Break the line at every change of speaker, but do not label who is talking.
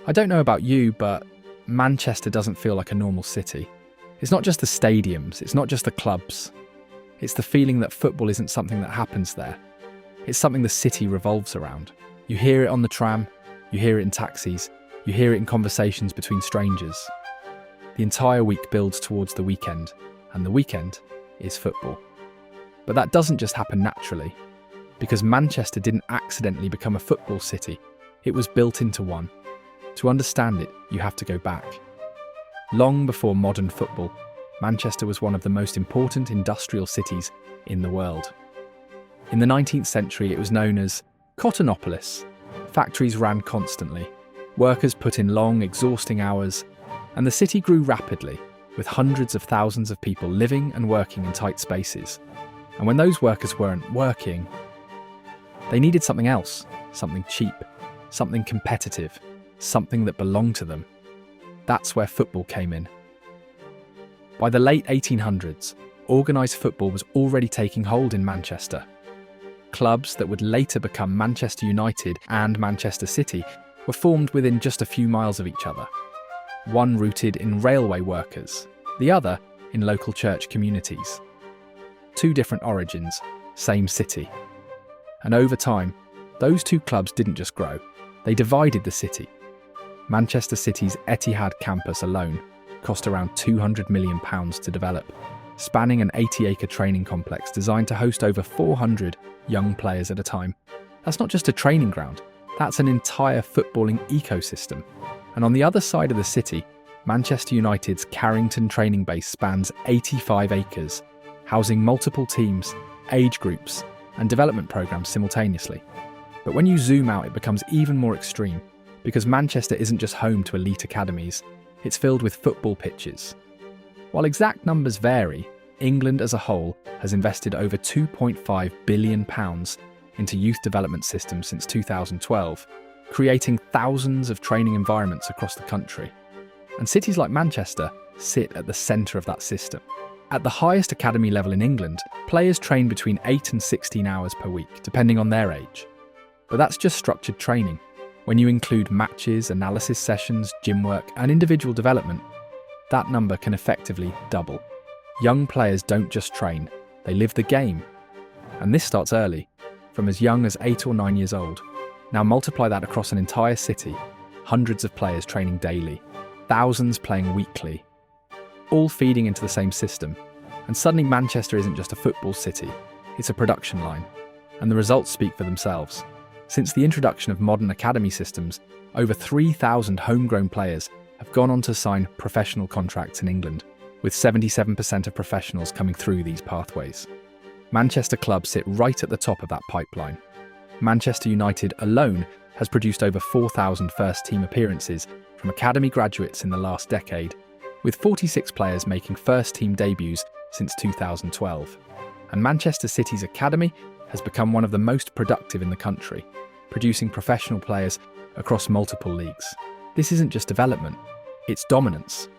I don't know about you, but Manchester doesn't feel like a normal city. It's not just the stadiums, it's not just the clubs. It's the feeling that football isn't something that happens there. It's something the city revolves around. You hear it on the tram, you hear it in taxis, you hear it in conversations between strangers. The entire week builds towards the weekend, and the weekend is football. But that doesn't just happen naturally, because Manchester didn't accidentally become a football city. It was built into one. To understand it, you have to go back. Long before modern football, Manchester was one of the most important industrial cities in the world. In the 19th century, it was known as Cottonopolis. Factories ran constantly. Workers put in long, exhausting hours, and the city grew rapidly, with hundreds of thousands of people living and working in tight spaces. And when those workers weren't working, they needed something else, something cheap, something competitive, something that belonged to them. That's where football came in. By the late 1800s, organised football was already taking hold in Manchester. Clubs that would later become Manchester United and Manchester City were formed within just a few miles of each other. One rooted in railway workers, the other in local church communities. Two different origins, same city. And over time, those two clubs didn't just grow, they divided the city. Manchester City's Etihad campus alone cost around £200 million to develop, spanning an 80-acre training complex designed to host over 400 young players at a time. That's not just a training ground, that's an entire footballing ecosystem. And on the other side of the city, Manchester United's Carrington training base spans 85 acres, housing multiple teams, age groups, and development programs simultaneously. But when you zoom out, it becomes even more extreme, because Manchester isn't just home to elite academies, it's filled with football pitches. While exact numbers vary, England as a whole has invested over £2.5 billion into youth development systems since 2012, creating thousands of training environments across the country. And cities like Manchester sit at the centre of that system. At the highest academy level in England, players train between 8 and 16 hours per week, depending on their age. But that's just structured training. When you include matches, analysis sessions, gym work, and individual development, that number can effectively double. Young players don't just train, they live the game. And this starts early, from as young as 8 or 9 years old. Now multiply that across an entire city, hundreds of players training daily, thousands playing weekly, all feeding into the same system. And suddenly Manchester isn't just a football city, it's a production line. And the results speak for themselves. Since the introduction of modern academy systems, over 3,000 homegrown players have gone on to sign professional contracts in England, with 77% of professionals coming through these pathways. Manchester clubs sit right at the top of that pipeline. Manchester United alone has produced over 4,000 first-team appearances from academy graduates in the last decade, with 46 players making first-team debuts since 2012. And Manchester City's academy has become one of the most productive in the country, producing professional players across multiple leagues. This isn't just development, it's dominance.